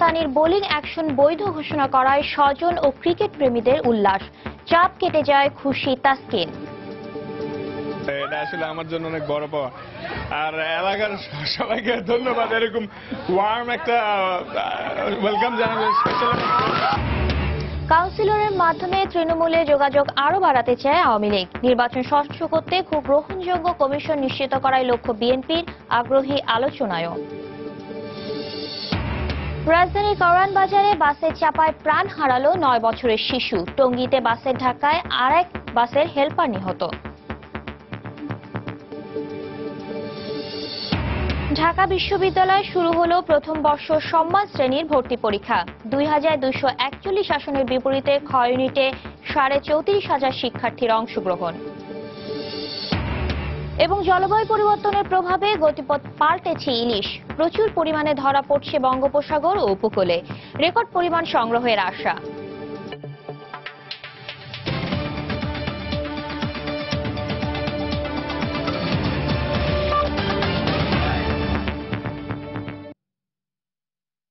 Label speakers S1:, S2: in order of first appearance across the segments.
S1: সানির bowling action বৈধ ঘোষণা করায় স্বজন ও ক্রিকেট প্রেমীদের উল্লাস, চাপ কেটে যায় খুশি তাসকিন।
S2: এটা আসলে আমার জন্য অনেক বড় পাওয়া, আর এলাকার সবাইকে ধন্যবাদ এরকম ওয়ার্ম একটা ওয়েলকাম জানালে।
S1: কাউন্সিলরের মাধ্যমে তৃণমূলে যোগাযোগ আরও বাড়াতে চায় আওয়ামী লীগ। নির্বাচন স্বচ্ছ করতে খুব গ্রহণযোগ্য কমিশন নিশ্চিত করাই লক্ষ্য বিএনপির, আগ্রহী আলোচনায়ও। রাজধানীর কারওয়ান বাজারে বাসের চাপায় প্রাণ হারালো 9 বছরের শিশু। টঙ্গীতে বাসের ধাক্কায় আরেক বাসের হেলপার নিহত। ঢাকা বিশ্ববিদ্যালয়ে শুরু হলো প্রথম বর্ষ সম্মান শ্রেণীর ভর্তি পরীক্ষা। 2241 আসনের বিপরীতে খ ইউনিটে 34,500 শিক্ষার্থীর অংশগ্রহণ। এবং জলবায়ু পরিবর্তনের প্রভাবে গতিপথ পাল্টেছে ইলিশ। প্রচুর পরিমাণে ধরা পড়ছে বঙ্গোপসাগর ও উপকূলে, রেকর্ড পরিমাণ সংগ্রহের আশা।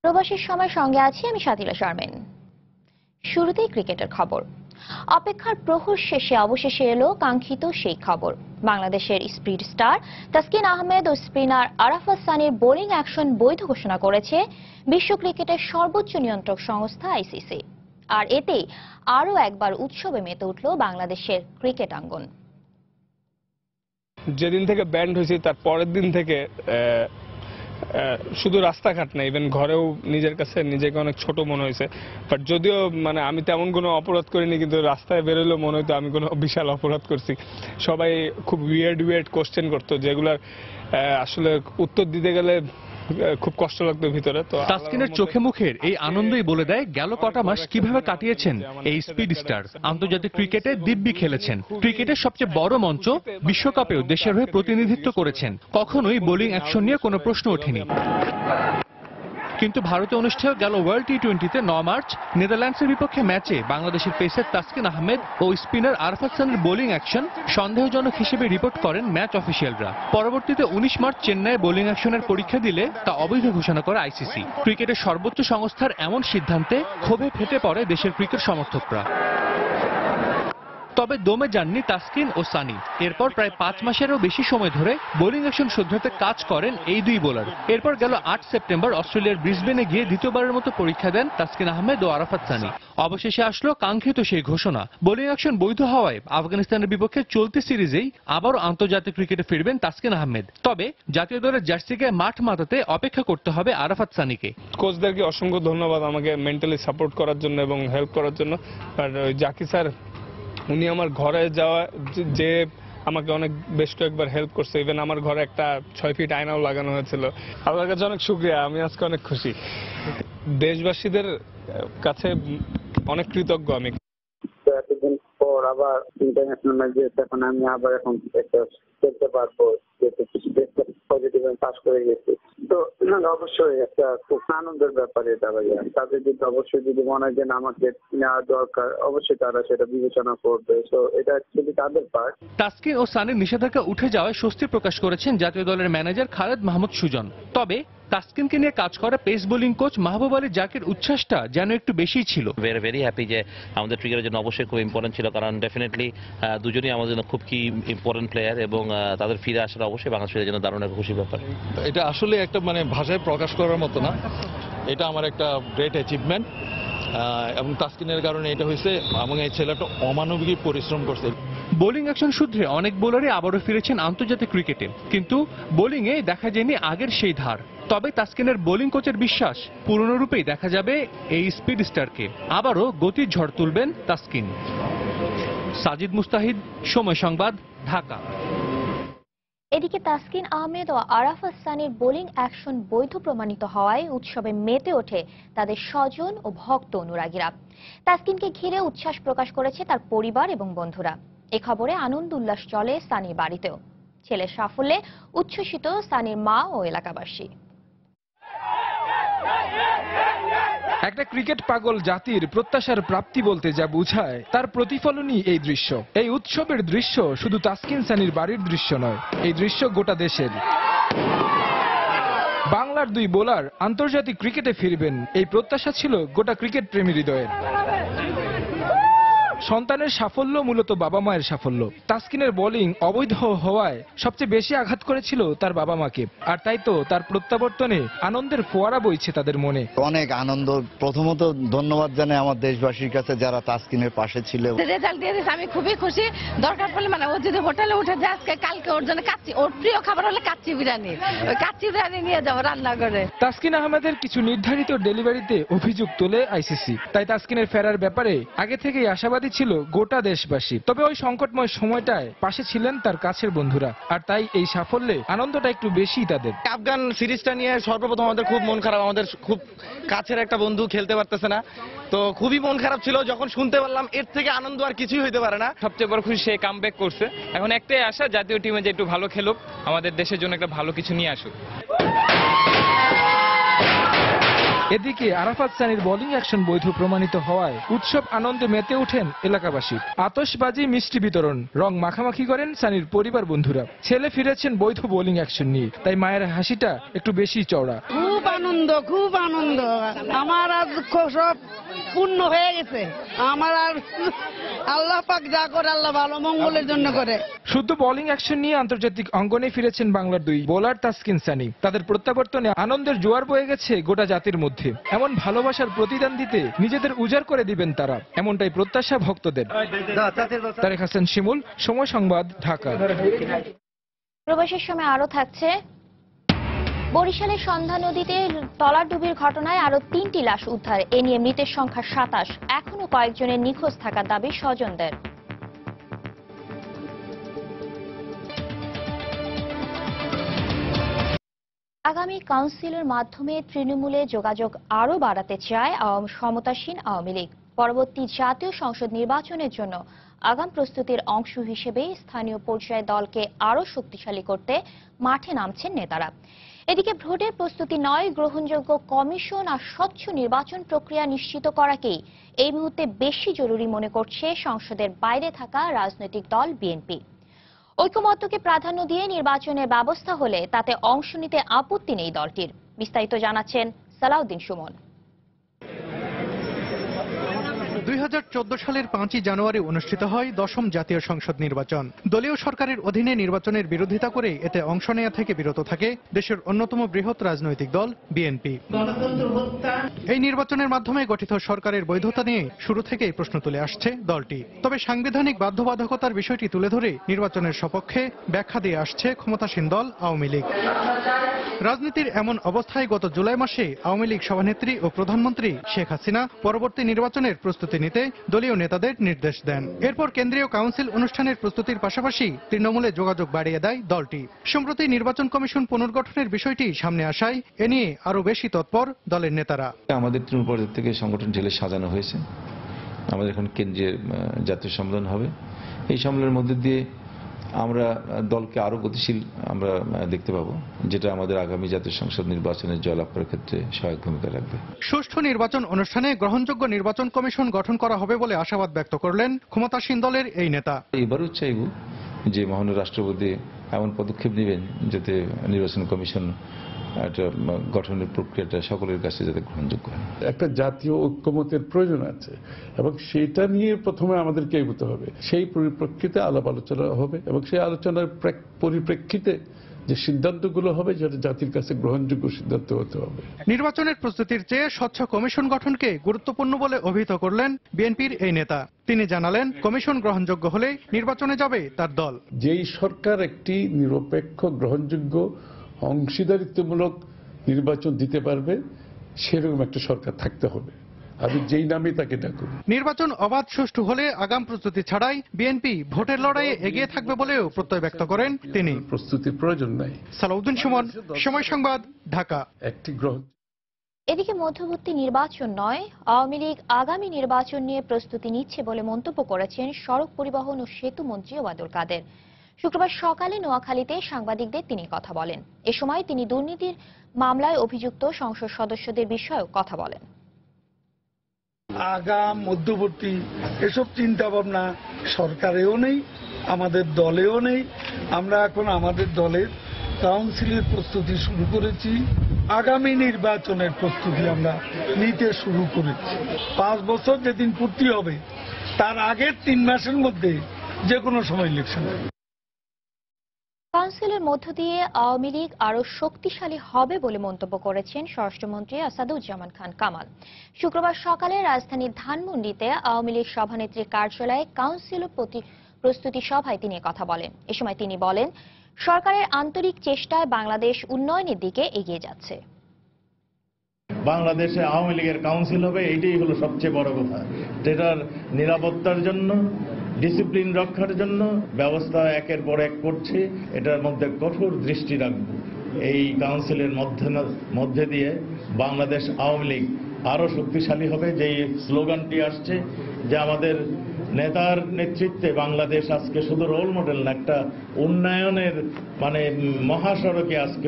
S1: প্রবাসীর সময় সঙ্গে আছি আমি সাতিলা শারমিন। শুরুতেই ক্রিকেটের খবর। অপেক্ষার প্রহর শেষে অবশেষে এলো কাঙ্ক্ষিত সেই খবর। বাংলাদেশের স্পিড স্টার তাসকিন আহমেদ ও স্পিনার আরাফাত সানির বোলিং অ্যাকশন বৈধ ঘোষণা করেছে বিশ্ব ক্রিকেটের সর্বোচ্চ নিয়ন্ত্রক সংস্থা আইসিসি। আর এতেই আরও একবার উৎসবে মেতে উঠল বাংলাদেশের ক্রিকেট অঙ্গন।
S2: যেদিন থেকে ব্যান্ড হয়েছে তার পরের দিন থেকে শুধু রাস্তাঘাট না, ইভেন ঘরেও নিজের কাছে নিজেকে অনেক ছোট মনে হয়েছে। বাট যদিও আমি তেমন কোনো অপরাধ করিনি, কিন্তু রাস্তায় বেরোলেও মনে হতো আমি কোনো বিশাল অপরাধ করছি। সবাই খুব উইয়ার্ড কোশ্চেন করতো, যেগুলার আসলে উত্তর দিতে গেলে খুব কষ্ট লাগতো ভিতরে। তো
S3: তাসকিনের চোখে মুখের এই আনন্দই বলে দেয় গেল কটা মাস কিভাবে কাটিয়েছেন এই স্পিড স্টার। আন্তর্জাতিক ক্রিকেটে দিব্যি খেলেছেন, ক্রিকেটের সবচেয়ে বড় মঞ্চ বিশ্বকাপেও দেশের হয়ে প্রতিনিধিত্ব করেছেন। কখনোই বোলিং অ্যাকশন নিয়ে কোনো প্রশ্ন ওঠেনি। কিন্তু ভারতে অনুষ্ঠেয় গেল ওয়ার্ল্ড টি-20তে 9 মার্চ নেদারল্যান্ডসের বিপক্ষে ম্যাচে বাংলাদেশের পেসার তাসকিন আহমেদ ও স্পিনার আরাফাত সানির বোলিং অ্যাকশন সন্দেহজনক হিসেবে রিপোর্ট করেন ম্যাচ অফিসিয়ালরা। পরবর্তীতে 19 মার্চ চেন্নাইয়ে বোলিং অ্যাকশনের পরীক্ষা দিলে তা অবৈধ ঘোষণা করে আইসিসি। ক্রিকেটের সর্বোচ্চ সংস্থার এমন সিদ্ধান্তে ক্ষোভে ফেটে পড়ে দেশের ক্রিকেট সমর্থকরা। তবে দমে যাননি তাসকিন ও সানি। এরপর প্রায় 5 মাসেরও বেশি সময় ধরে বোলিং অ্যাকশন শুধরাতে কাজ করেন এই দুই বোলার। এরপর গেল 8 সেপ্টেম্বর অস্ট্রেলিয়ার ব্রিসবেনে গিয়ে দ্বিতীয়বারের মতো পরীক্ষা দেন তাসকিন আহমেদ ও আরাফাত সানি। অবশেষে আসলো কাঙ্ক্ষিত সেই ঘোষণা। বোলিং অ্যাকশন বৈধ হওয়ায় আফগানিস্তানের বিপক্ষে চলতি সিরিজেই আবারও আন্তর্জাতিক ক্রিকেটে ফিরবেন তাসকিন আহমেদ। তবে জাতীয় দলের জার্সিকে মাঠ মাতাতে অপেক্ষা করতে হবে আরাফাত সানিকে।
S2: কোচদেরকে অসংখ্য ধন্যবাদ আমাকে মেন্টালি সাপোর্ট করার জন্য এবং হেল্প করার জন্য। আর জাকি স্যার, উনি আমার ঘরে যাওয়া যে আমাকে অনেক বেশ কয়েকবার হেল্প করছে। ইভেন আমার ঘরে একটা 6 ফিট আয়নাও লাগানো হয়েছিল। আপনার কাছে অনেক শুকরিয়া, আমি আজকে অনেক খুশি। দেশবাসীদের কাছে অনেক কৃতজ্ঞ আমি।
S4: এতদিন পর আবার ইন্টারন্যাশনাল ম্যাচ দিয়েছে, এখন আমি আবার এখন খেলতে পারবো, পজিটিভ পাস করে গেছি। তো অবশ্যই একটা খুব আনন্দের ব্যাপার এটা ভাইয়া। তাদের যদি অবশ্যই যদি মনে হয় যে আমাকে নেওয়া দরকার, অবশ্যই তারা সেটা বিবেচনা করবে। তো এটা অ্যাকচুয়ালি তাদের পার্ট।
S3: তাসকিন ও সানির নিষেধাজ্ঞা উঠে যাওয়ায় স্বস্তি প্রকাশ করেছেন জাতীয় দলের ম্যানেজার খালেদ মাহমুদ সুজন। তবে তাসকিনকে নিয়ে কাজ করা পেস বোলিং কোচ মাহবুব আলী জাকির উচ্ছ্বাসটা যেন একটু বেশিই ছিল।
S5: ভেরি হ্যাপি যে আমাদের ক্রিকেটের জন্য অবশ্যই খুব ইম্পর্টেন্ট ছিল, কারণ ডেফিনেটলি দুজনই আমাদের জন্য খুব কি ইম্পর্টেন্ট প্লেয়ার এবং তাদের ফিরে আসাটা অবশ্যই বাংলাদেশের জন্য দারুণ একটা খুশির ব্যাপার।
S6: এটা আসলে একটা ভাষায় প্রকাশ করার মতো না। এটা আমার একটা গ্রেট অ্যাচিভমেন্ট এবং তাসকিনের কারণে এটা হয়েছে এবং এই ছেলেটা অমানবিক পরিশ্রম করছে।
S3: বোলিং অ্যাকশন সূত্রে অনেক বোলারই আবারও ফিরেছেন আন্তর্জাতিক ক্রিকেটে, কিন্তু বোলিংয়ে দেখা যায়নি আগের সেই ধার। তবে তাসকিনের বোলিং কোচের বিশ্বাস পুরনো রূপেই দেখা যাবে এই স্পিড স্টারকে। আবারও গতির ঝড় তুলবেন তাসকিন। সাজিদ মুস্তাহিদ, সময় সংবাদ, ঢাকা।
S1: এদিকে তাসকিন আহমেদ ও আরাফাত সানির বোলিং অ্যাকশন বৈধ প্রমাণিত হওয়ায় উৎসবে মেতে ওঠে তাদের স্বজন ও ভক্ত অনুরাগীরা। তাসকিনকে ঘিরে উচ্ছ্বাস প্রকাশ করেছে তার পরিবার এবং বন্ধুরা। এ খবরে আনন্দ উল্লাস চলে সানির বাড়িতেও। ছেলের সাফল্যে উচ্ছ্বসিত সানির মা ও এলাকাবাসী।
S7: একটা ক্রিকেট পাগল জাতির প্রত্যাশার প্রাপ্তি বলতে যা বোঝায় তার প্রতিফলনই এই দৃশ্য। এই উৎসবের দৃশ্য শুধু তাসকিন সানির বাড়ির দৃশ্য নয়, এই দৃশ্য গোটা দেশের। বাংলা বাংলার দুই বোলার আন্তর্জাতিক ক্রিকেটে ফিরবেন, এই প্রত্যাশা ছিল গোটা ক্রিকেট প্রেমী হৃদয়ের। সন্তানের সাফল্য মূলত বাবা মায়ের সাফল্য। তাসকিনের বোলিং অবৈধ হওয়ায় সবচেয়ে বেশি আঘাত করেছিল তার বাবা মাকে, আর তাই তো তার প্রত্যাবর্তনে আনন্দের ফোয়ারা বইছে তাদের মনে।
S8: অনেক আনন্দ। প্রথমত ধন্যবাদ জানাই আমার দেশবাসীর কাছে যারা তাসকিনের পাশে ছিল।
S9: রেজাল্ট দিয়ে দিয়েছে, আমি খুবই খুশি। দরকার পড়লে মানে ও যদি হোটেলে উঠে যায় আজকে কালকে ওর জন্য কাচ্চি, ওর প্রিয় খাবার হলে কাচ্চি বিরিয়ানি, ওই কাচ্চি বিরিয়ানি নিয়ে যাবো রান্না করে।
S7: তাসকিন আহমেদের কিছু নির্ধারিত ডেলিভারিতে অভিযোগ তোলে আইসিসি, তাই তাসকিনের ফেরার ব্যাপারে আগে থেকেই আশাবাদী ছিল গোটা দেশবাসী। তবে ওই সংকটময় সময়টায় পাশে ছিলেন তার কাছের বন্ধুরা, আর তাই এই সাফল্যে আনন্দটা একটু বেশি তাদের।
S10: আফগান সিরিজটা নিয়ে সর্বপ্রথম আমাদের খুব মন খারাপ, আমাদের খুব কাছের একটা বন্ধু খেলতে পারতেছে না, তো খুবই মন খারাপ ছিল। যখন শুনতে পারলাম এর থেকে আনন্দ আর কিছুই হইতে পারে না।
S11: সবচেয়ে বড় খুশি সে কামব্যাক করছে। এখন একটাই আশা, জাতীয় টিমে যে একটু ভালো খেলুক, আমাদের দেশের জন্য একটা ভালো কিছু নিয়ে আসুক।
S7: এদিকে আরাফাত সানির বোলিং অ্যাকশন বৈধ প্রমাণিত হওয়ায় উৎসব আনন্দে মেতে ওঠেন এলাকাবাসী। আতশবাজি, মিষ্টি বিতরণ, রং মাখামাখি করেন সানির পরিবার বন্ধুরা। ছেলে ফিরেছেন বৈধ বোলিং অ্যাকশন নিয়ে, তাই মায়ের হাসিটা একটু বেশি চওড়া।
S9: খুব আনন্দ, খুব আনন্দ। আমার আর দুঃখ সব পূর্ণ হয়ে গেছে। আমার আর আল্লাহ পাক যা করে আল্লাহ ভালো মঙ্গলের জন্য করে।
S7: শুদ্ধ বোলিং অ্যাকশন নিয়ে আন্তর্জাতিক অঙ্গনে ফিরেছেন বাংলার দুই বোলার তাসকিন সানি। তাদের প্রত্যাবর্তনে আনন্দের জোয়ার বয়ে গেছে গোটা জাতির মধ্যে। এমন ভালোবাসার প্রতিদান দিতে নিজেদের উজাড় করে দিবেন তারা, এমনটাই প্রত্যাশা ভক্তদের। তারেক হাসান শিমুল, সময় সংবাদ, ঢাকা।
S1: প্রবাসের সময় আরো থাকছে, বরিশালের সন্ধ্যা নদীতে তলাডুবির ঘটনায় আরো 3টি লাশ উদ্ধার। এ নিয়ে মৃতের সংখ্যা 27। এখনো কয়েকজনের নিখোঁজ থাকার দাবি স্বজনদের। আগামী কাউন্সিলের মাধ্যমে তৃণমূলে যোগাযোগ আরও বাড়াতে চায় ক্ষমতাসীন আওয়ামী লীগ। পরবর্তী জাতীয় সংসদ নির্বাচনের জন্য আগাম প্রস্তুতির অংশ হিসেবে স্থানীয় পর্যায়ে দলকে আরও শক্তিশালী করতে মাঠে নামছেন নেতারা। এদিকে ভোটের প্রস্তুতি নয়, গ্রহণযোগ্য কমিশন আর স্বচ্ছ নির্বাচন প্রক্রিয়া নিশ্চিত করাকেই এই মুহূর্তে বেশি জরুরি মনে করছে সংসদের বাইরে থাকা রাজনৈতিক দল বিএনপি। ঐকমত্যকে প্রাধান্য দিয়ে নির্বাচনের ব্যবস্থা হলে তাতে অংশ নিতে আপত্তি নেই দলটির। বিস্তারিত জানাচ্ছেন সালাউদ্দিন সুমন।
S12: 2014 সালের 5 জানুয়ারি অনুষ্ঠিত হয় 10ম জাতীয় সংসদ নির্বাচন। দলীয় সরকারের অধীনে নির্বাচনের বিরোধিতা করে এতে অংশ নেওয়া থেকে বিরত থাকে দেশের অন্যতম বৃহৎ রাজনৈতিক দল বিএনপি। এই নির্বাচনের মাধ্যমে গঠিত সরকারের বৈধতা নিয়ে শুরু থেকেই প্রশ্ন তুলে আসছে দলটি। তবে সাংবিধানিক বাধ্যবাধকতার বিষয়টি তুলে ধরে নির্বাচনের সপক্ষে ব্যাখ্যা দিয়ে আসছে ক্ষমতাসীন দল আওয়ামী লীগ। রাজনীতির এমন অবস্থায় গত জুলাই মাসে আওয়ামী লীগ সভানেত্রী ও প্রধানমন্ত্রী শেখ হাসিনা পরবর্তী নির্বাচনের প্রস্তুতি নিতে দলীয় নেতাদের নির্দেশ দেন। এরপর কেন্দ্রীয় কাউন্সিল অনুষ্ঠানের প্রস্তুতির পাশাপাশি তৃণমূলে যোগাযোগ বাড়িয়ে দেয় দলটি। সম্প্রতি নির্বাচন কমিশন পুনর্গঠনের বিষয়টি সামনে আসায় এ নিয়ে আরো বেশি তৎপর দলের নেতারা।
S13: আমাদের তৃণমূল পর্যায় থেকে সংগঠন ঢেলে সাজানো হয়েছে। আমাদের এখন কেন্দ্রীয় জাতীয় সম্মেলন হবে। এই সম্মেলনের মধ্যে দিয়ে আমরা দলকে আরো গতিশীল আমরা দেখতে পাবো, যেটা আমাদের আগামী জাতীয় সংসদ নির্বাচনের জয়লাভ করার ক্ষেত্রে সহায়ক ভূমিকা রাখবে।
S12: সুষ্ঠু নির্বাচন অনুষ্ঠানে গ্রহণযোগ্য নির্বাচন কমিশন গঠন করা হবে বলে আশাবাদ ব্যক্ত করলেন ক্ষমতাসীন দলের এই নেতা।
S13: এবারও চাইব যে মাননীয় রাষ্ট্রপতি এমন পদক্ষেপ নেবেন যাতে নির্বাচন কমিশন একটা গঠনের প্রক্রিয়াটা সকলের কাছে যাতে গ্রহণযোগ্য হয়।
S14: একটা জাতীয় ঐক্যমতের প্রয়োজন আছে এবং সেটা নিয়ে প্রথমে আমাদেরকে এগোতে হবে। সেই পরিপ্রেক্ষিতে আলাপ আলোচনা হবে এবং সেই আলোচনার পরিপ্রেক্ষিতে যে সিদ্ধান্তগুলো হবে যেটা জাতির কাছে গ্রহণযোগ্য সিদ্ধান্ত হতে হবে।
S12: নির্বাচনের প্রস্তুতির চেয়ে স্বচ্ছ কমিশন গঠনকে গুরুত্বপূর্ণ বলে অভিহিত করলেন বিএনপির এই নেতা। তিনি জানালেন কমিশন গ্রহণযোগ্য হলে নির্বাচনে যাবে তার দল।
S14: যেই সরকার একটি নিরপেক্ষ গ্রহণযোগ্য অংশীদারিত্বমূলক নির্বাচন দিতে পারবে সেরকম একটা সরকার থাকতে হবে। আমি যেই নামে তাকে ডাকুন।
S12: নির্বাচন অবাধ সুষ্ঠু হলে আগাম প্রস্তুতি ছাড়াই বিএনপি ভোটের লড়াইয়ে এগিয়ে থাকবে বলেও প্রত্যয় ব্যক্ত করেন তিনি।
S14: প্রস্তুতির প্রয়োজন নাই।
S12: সালাউদ্দিন সুমন, সময় সংবাদ, ঢাকা।
S14: একটি গ্রহণ।
S1: এদিকে মধ্যবর্তী নির্বাচন নয়, আওয়ামী লীগ আগামী নির্বাচন নিয়ে প্রস্তুতি নিচ্ছে বলে মন্তব্য করেছেন সড়ক পরিবহন ও সেতু মন্ত্রী ওবায়দুল কাদের। শুক্রবার সকালে নোয়াখালীতে সাংবাদিকদের তিনি কথা বলেন। এ সময় তিনি দুর্নীতির মামলায় অভিযুক্ত সংসদ সদস্যদের বিষয়েও কথা বলেন।
S15: আগাম মধ্যবর্তী এসব চিন্তা ভাবনা সরকারেও নেই, আমাদের দলেও নেই। আমরা এখন আমাদের দলের কাউন্সিলের প্রস্তুতি শুরু করেছি। আগামী নির্বাচনের প্রস্তুতি আমরা নিতে শুরু করেছি। 5 বছর যেদিন পূর্তি হবে তার আগের 3 মাসের মধ্যে যে কোনো সময় ইলেকশন।
S1: কাউন্সিলের মধ্য দিয়ে আওয়ামী লীগ আরো শক্তিশালী হবে বলে মন্তব্য করেছেন স্বরাষ্ট্রমন্ত্রী আসাদুজ্জামান খান কামাল। শুক্রবার সকালে রাজধানীর ধানমন্ডিতে আওয়ামী লীগ সভানেত্রীর কার্যালয়ে কাউন্সিল প্রস্তুতি সভায় তিনি কথা বলেন। এ সময় তিনি বলেন, সরকারের আন্তরিক চেষ্টায় বাংলাদেশ উন্নয়নের দিকে এগিয়ে যাচ্ছে।
S16: বাংলাদেশে আওয়ামী লীগের কাউন্সিল হবে, এইটাই হলো সবচেয়ে বড় কথা। যেটার নিরাপত্তার জন্য, ডিসিপ্লিন রক্ষার জন্য ব্যবস্থা একের পর এক করছে, এটার মধ্যে কঠোর দৃষ্টি রাখব। এই কাউন্সিলের মধ্যে দিয়ে বাংলাদেশ আওয়ামী লীগ আরো শক্তিশালী হবে। যেই স্লোগানটি আসছে যে আমাদের নেতার নেতৃত্বে বাংলাদেশ আজকে শুধু রোল মডেল না, একটা উন্নয়নের মহাসড়কে আজকে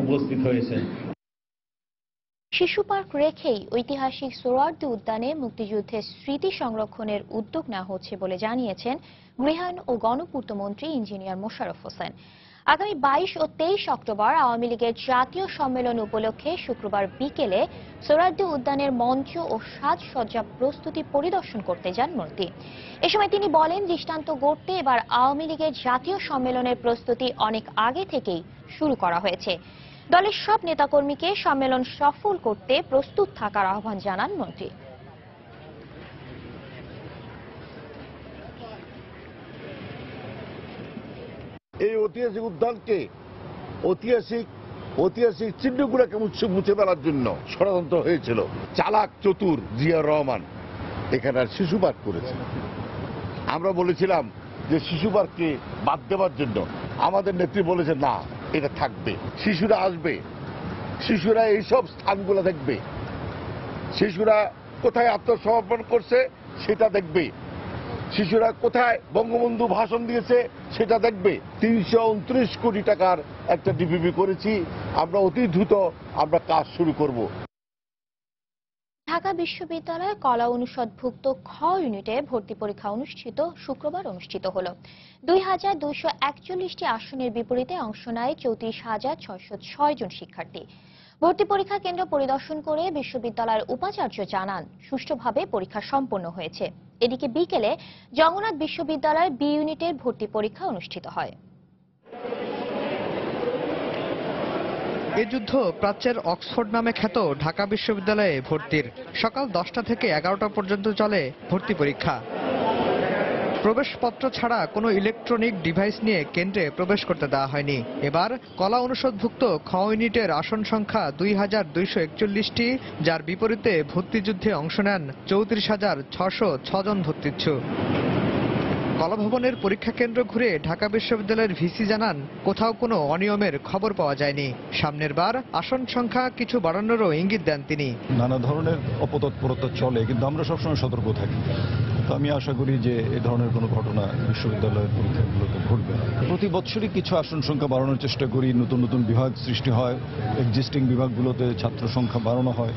S16: উপস্থিত হয়েছে।
S1: শিশু পার্ক রেখেই ঐতিহাসিক সোহরাওয়ার্দী উদ্যানে মুক্তিযুদ্ধের স্মৃতি সংরক্ষণের উদ্যোগ নেওয়া হচ্ছে বলে জানিয়েছেন গৃহায়ণ ও গণপূর্ত মন্ত্রী ইঞ্জিনিয়ার মোশাররফ হোসেন। আগামী 22 ও 23 অক্টোবর আওয়ামী লীগের জাতীয় সম্মেলন উপলক্ষে শুক্রবার বিকেলে সোহরাওয়ার্দী উদ্যানের মঞ্চ ও সাজসজ্জা প্রস্তুতি পরিদর্শন করতে যান মন্ত্রী। এ সময় তিনি বলেন, দৃষ্টান্ত গড়তে এবার আওয়ামী লীগের জাতীয় সম্মেলনের প্রস্তুতি অনেক আগে থেকেই শুরু করা হয়েছে। দলের সব নেতাকর্মীকে সম্মেলন সফল করতে প্রস্তুত থাকার আহ্বান জানান মন্ত্রী।
S17: এই ঐতিহাসিক উদ্যানকে ঐতিহাসিক চিহ্নগুলোকে মুছে ফেলার জন্য ষড়যন্ত্র হয়েছিল। চালাক চতুর জিয়াউর রহমান এখানে শিশু পার্ক করেছে। আমরা বলেছিলাম যে শিশু পার্ককে বাদ দেওয়ার জন্য, আমাদের নেত্রী বলেছে না, এটা থাকবে। শিশুরা আসবে, শিশুরা এইসব স্থানগুলো দেখবে, শিশুরা কোথায় আত্মসমর্পণ করছে সেটা দেখবে, শিশুরা কোথায় বঙ্গবন্ধু ভাষণ দিয়েছে সেটা দেখবে। 329 কোটি টাকার একটা ডিপিপি করেছি আমরা, অতি দ্রুত আমরা কাজ শুরু করব।
S1: ঢাকা বিশ্ববিদ্যালয়ে কলা অনুষদভুক্ত খ ইউনিটে ভর্তি পরীক্ষা শুক্রবার অনুষ্ঠিত হল। 2241টি আসনের বিপরীতে অংশ নেয় 34,606 জন শিক্ষার্থী। ভর্তি পরীক্ষা কেন্দ্র পরিদর্শন করে বিশ্ববিদ্যালয়ের উপাচার্য জানান, সুষ্ঠুভাবে পরীক্ষা সম্পন্ন হয়েছে। এদিকে বিকেলে জগন্নাথ বিশ্ববিদ্যালয়ের বি ইউনিটের ভর্তি পরীক্ষা অনুষ্ঠিত হয়।
S12: এ যুদ্ধ প্রাচ্যের অক্সফোর্ড নামে খ্যাত ঢাকা বিশ্ববিদ্যালয়ে ভর্তির। সকাল 10টা থেকে 11টা পর্যন্ত চলে ভর্তি পরীক্ষা। প্রবেশপত্র ছাড়া কোনো ইলেকট্রনিক ডিভাইস নিয়ে কেন্দ্রে প্রবেশ করতে দেওয়া হয়নি। এবার কলা অনুষদভুক্ত খ ইউনিটের আসন সংখ্যা 2241টি, যার বিপরীতে ভর্তিযুদ্ধে অংশ নেন 34,606 জন ভর্তিচ্ছু। কলাভবনের পরীক্ষা কেন্দ্র ঘুরে ঢাকা বিশ্ববিদ্যালয়ের ভিসি জানান, কোথাও কোনো অনিয়মের খবর পাওয়া যায়নি। সামনের বার আসন সংখ্যা কিছু বাড়ানোরও ইঙ্গিত দেন তিনি।
S18: নানা ধরনের অপতৎপরতা চলে, কিন্তু আমরা সবসময় সতর্ক থাকি। তো আমি আশা করি যে এ ধরনের কোনো ঘটনা বিশ্ববিদ্যালয়ের পরীক্ষাগুলোতে ঘটবে না। প্রতি বছরই কিছু আসন সংখ্যা বাড়ানোর চেষ্টা করি, নতুন নতুন বিভাগ সৃষ্টি হয়, এক্সিস্টিং বিভাগগুলোতে ছাত্র সংখ্যা বাড়ানো হয়।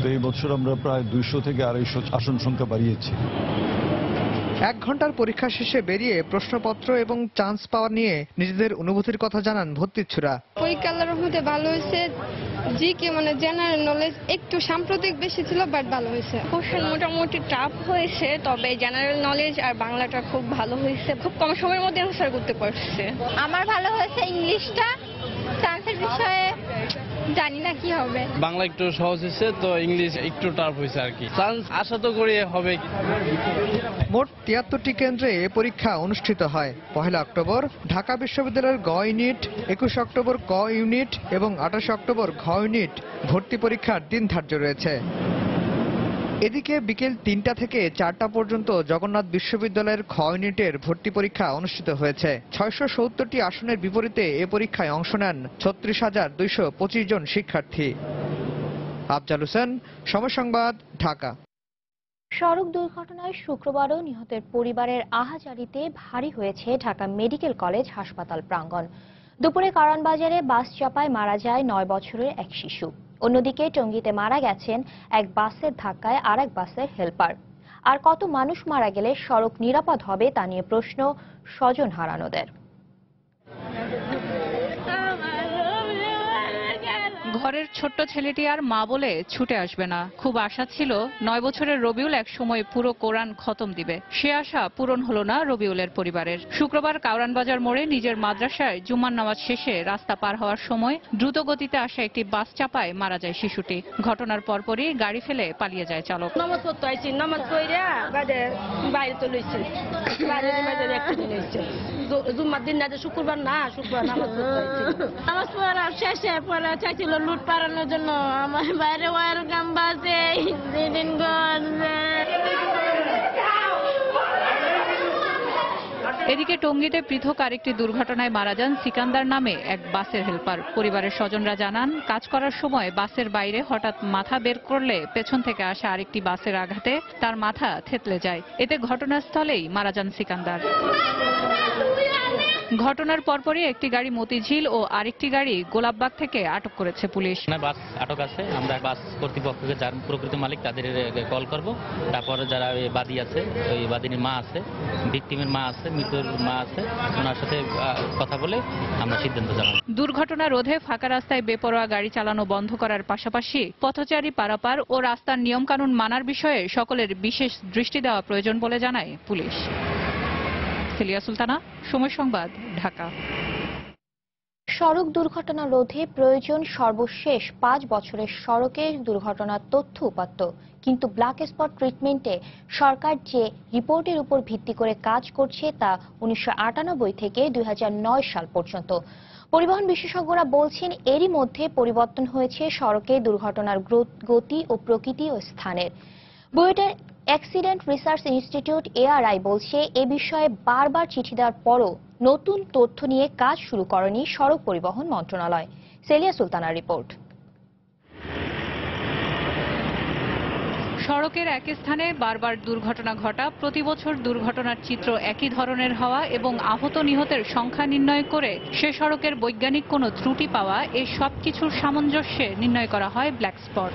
S18: তো এই বছর আমরা প্রায় 200 থেকে 250 আসন সংখ্যা বাড়িয়েছি।
S12: 1 ঘন্টার পরীক্ষা শেষে বেরিয়ে প্রশ্নপত্র এবং চান্স পাওয়া নিয়ে নিজেদের অনুভূতির কথা জানান ভর্তিচ্ছুরা।
S19: পরীক্ষা আল্লাহর রহমতে ভালো হয়েছে। জিকে জেনারেল নলেজ একটু সাম্প্রতিক বেশি ছিল, বাট ভালো হয়েছে।
S20: কোশ্চেন মোটামুটি টাফ হয়েছে, তবে জেনারেল নলেজ আর বাংলাটা খুব ভালো হয়েছে। খুব কম সময়ের মধ্যে অ্যান্সার করতে পারছে।
S21: আমার ভালো হয়েছে ইংলিশটা, চান্সের বিষয়ে জানি না কি হবে।
S22: বাংলা একটু সহজ হয়েছে, তো ইংলিশ একটু টাফ হয়েছে আর কি। চান্স আশা তো করি হবে।
S12: মোট 73টি কেন্দ্রে এ পরীক্ষা অনুষ্ঠিত হয়। 1 অক্টোবর ঢাকা বিশ্ববিদ্যালয়ের গ ইউনিট, 21 অক্টোবর ক ইউনিট এবং 28 অক্টোবর ঘ ইউনিট ভর্তি পরীক্ষার দিন ধার্য রয়েছে। এদিকে বিকেল 3টা থেকে 4টা পর্যন্ত জগন্নাথ বিশ্ববিদ্যালয়ের খ ইউনিটের ভর্তি পরীক্ষা অনুষ্ঠিত হয়েছে। 670টি আসনের বিপরীতে এ পরীক্ষায় অংশ নেন 36,225 জন শিক্ষার্থী। আফজাল হোসেন, সময় সংবাদ, ঢাকা।
S1: সড়ক দুর্ঘটনায় শুক্রবারও নিহতের পরিবারের আহাজারিতে ভারী হয়েছে ঢাকা মেডিকেল কলেজ হাসপাতাল প্রাঙ্গণ। দুপুরে কারওয়ান বাজারে বাস চাপায় মারা যায় 9 বছরের এক শিশু। অন্যদিকে টঙ্গীতে মারা গেছেন এক বাসের ধাক্কায় আরেক বাসের হেলপার। আর কত মানুষ মারা গেলে সড়ক নিরাপদ হবে তা নিয়ে প্রশ্ন স্বজন হারানোদের।
S2: ঘরের ছোট্ট ছেলেটি আর মা বলে ছুটে আসবে না। খুব আশা ছিল 9 বছরের রবিউল এক সময় পুরো কোরআন খতম দিবে। সে আশা পূরণ হলো না রবিউলের পরিবারের। শুক্রবার কাউরান বাজার মোড়ে নিজের মাদ্রাসায় জুম্মার নামাজ শেষে রাস্তা পার হওয়ার সময় দ্রুত গতিতে আসা একটি বাস চাপায় মারা যায় শিশুটি। ঘটনার পরপরই গাড়ি ফেলে পালিয়ে যায় চালক।
S4: নামাজ পড়তে আইছি, নামাজ পড়িয়া বাইরে তো লইছি, বাইরে একটা দিন হয়েছে জুম্মার দিন না, শুক্রবার না, শুক্রবার নামাজ পড়তে আইছি। নামাজ পড়া শেষে পরে চাইছিল লুট পাড়ানোর জন্য, আমার বাইরে ওয়েলকাম বাসে দিন
S2: এদিকে টঙ্গীতে পৃথক আরেকটি দুর্ঘটনায় মারা যান সিকান্দার নামে এক বাসের হেলপার। পরিবারের স্বজনরা জানান, কাজ করার সময় বাসের বাইরে হঠাৎ মাথা বের করলে পেছন থেকে আসা আরেকটি বাসের আঘাতে তার মাথা থেতলে যায়। এতে ঘটনাস্থলেই মারা যান সিকান্দার। ঘটনার পরপরই একটি গাড়ি মতিঝিল ও আরেকটি গাড়ি গোলাপবাগ থেকে আটক করেছে পুলিশ।
S23: বাস আটক আছে, আমরা বাস কর্তৃপক্ষকে যার প্রকৃত মালিক তাদের কল করব। তারপরে যারা বাদী আছে, ওই বাদীর মা আছে, ভিকটিমের মা আছে, মৃত্যুর মা আছে, ওনার সাথে কথা বলে আমরা সিদ্ধান্ত জানাবো।
S2: দুর্ঘটনা রোধে ফাঁকা রাস্তায় বেপরোয়া গাড়ি চালানো বন্ধ করার পাশাপাশি পথচারী পারাপার ও রাস্তার নিয়মকানুন মানার বিষয়ে সকলের বিশেষ দৃষ্টি দেওয়া প্রয়োজন বলে জানায় পুলিশ। সেলিয়া সুলতানা, সময় সংবাদ, ঢাকা।
S1: সড়ক দুর্ঘটনা রোধে প্রয়োজন সর্বশেষ 5 বছরের সড়কের দুর্ঘটনার তথ্য উপাত্ত। কিন্তু ব্ল্যাক স্পট ট্রিটমেন্টে সরকার যে রিপোর্টের উপর ভিত্তি করে কাজ করছে তা 1998 থেকে 2009 সাল পর্যন্ত। পরিবহন বিশেষজ্ঞরা বলছেন, এরই মধ্যে পরিবর্তন হয়েছে সড়কে দুর্ঘটনার গতি ও প্রকৃতি ও স্থানের। বুয়েটের অ্যাক্সিডেন্ট রিসার্চ ইনস্টিটিউট ARI বলছে, এ বিষয়ে বারবার চিঠি দেওয়ার পরও নতুন তথ্য নিয়ে কাজ শুরু করেনি সড়ক পরিবহন মন্ত্রণালয়। সেলিয়া সুলতানার রিপোর্ট।
S2: সড়কের এক স্থানে বারবার দুর্ঘটনা ঘটা, প্রতি বছর দুর্ঘটনার চিত্র একই ধরনের হওয়া এবং আহত নিহতের সংখ্যা নির্ণয় করে সে সড়কের বৈজ্ঞানিক কোনো ত্রুটি পাওয়া, এই সব কিছুর সামঞ্জস্যে নির্ণয় করা হয় ব্ল্যাক স্পট।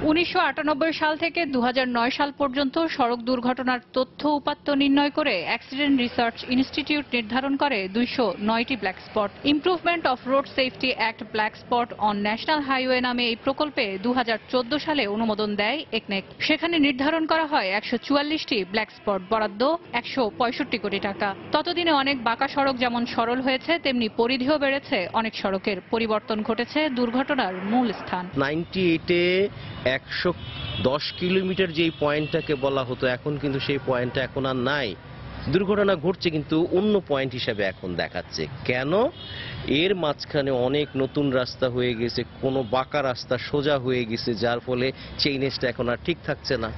S2: 1998 সাল থেকে 2009 সাল পর্যন্ত সড়ক দুর্ঘটনার তথ্য উপাত্ত নির্ণয় করে অ্যাক্সিডেন্ট রিসার্চ ইনস্টিটিউট নির্ধারণ করে 209টি black spot. Improvement of road safety act black spot on national highway নামে এই প্রকল্পে 2014 সালে অনুমোদন দেয় একনেক। সেখানে নির্ধারণ করা হয় 144টি ব্ল্যাক স্পট, বরাদ্দ 165 কোটি টাকা। ততদিনে অনেক বাঁকা সড়ক যেমন সরল হয়েছে, তেমনি পরিধিও বেড়েছে অনেক সড়কের। পরিবর্তন ঘটেছে দুর্ঘটনার মূল স্থান।
S24: 98-এ 110 কিলোমিটার যেই পয়েন্টটাকে বলা হতো, এখন কিন্তু সেই পয়েন্টটা এখন আর নাই। দুর্ঘটনা ঘটছে কিন্তু অন্য পয়েন্ট হিসাবে এখন দেখাচ্ছে। কেন? এর মাঝখানে অনেক নতুন রাস্তা হয়ে গেছে, কোনো বাঁকা রাস্তা সোজা হয়ে গেছে, যার ফলে চেইনেজটা এখন আর ঠিক থাকছে না।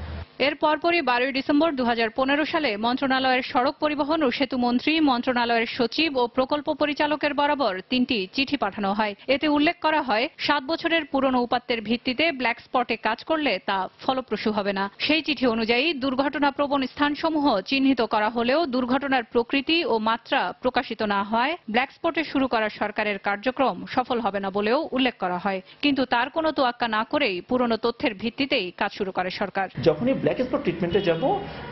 S2: এর পরপরই 12 ডিসেম্বর 2015 সালে মন্ত্রণালয়ের সড়ক পরিবহন ও সেতু মন্ত্রী, মন্ত্রণালয়ের সচিব ও প্রকল্প পরিচালকের বরাবর 3টি চিঠি পাঠানো হয়। এতে উল্লেখ করা হয়, 7 বছরের পুরনো উপাত্তের ভিত্তিতে ব্ল্যাক স্পটে কাজ করলে তা ফলপ্রসূ হবে না। সেই চিঠি অনুযায়ী দুর্ঘটনা প্রবণ স্থানসমূহ চিহ্নিত করা হলেও দুর্ঘটনার প্রকৃতি ও মাত্রা প্রকাশিত না হয় ব্ল্যাক স্পটে শুরু করা সরকারের কার্যক্রম সফল হবে না বলেও উল্লেখ করা হয়। কিন্তু তার কোনো তোয়াক্কা না করেই পুরনো তথ্যের ভিত্তিতেই কাজ শুরু করে সরকার।
S25: যখনই ব্ল্যাক স্পট ট্রিটমেন্টে যাব,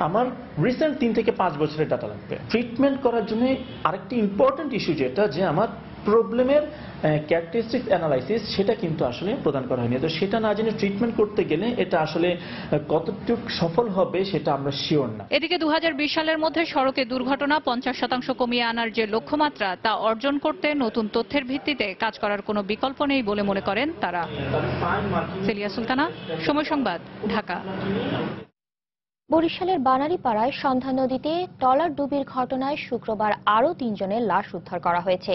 S25: আমার রিসেন্ট 3 থেকে 5 বছরের ডাটা লাগবে। ট্রিটমেন্ট করার জন্য আরেকটি ইম্পর্টেন্ট ইস্যু যেটা, যে আমার প্রবলেমের ক্যারেক্টারিস্টিক্স অ্যানালাইসিস, সেটা কিন্তু আসলে প্রদান করা হয়নি। তো সেটা না জেনে ট্রিটমেন্ট করতে গেলে এটা আসলে কতটুকু সফল হবে সেটা আমরা শিওর না।
S2: এদিকে 2020 সালের মধ্যে সড়কে দুর্ঘটনা 50% কমিয়ে আনার যে লক্ষ্যমাত্রা, তা অর্জন করতে নতুন তথ্যের ভিত্তিতে কাজ করার কোনো বিকল্প নেই বলে মনে করেন তারা। সেলিয়া সুলতানা, সময় সংবাদ, ঢাকা।
S1: বরিশালের বানারীপাড়ায় সন্ধ্যা নদীতে ট্রলার ডুবির ঘটনায় শুক্রবার আরও 3 জনের লাশ উদ্ধার করা হয়েছে।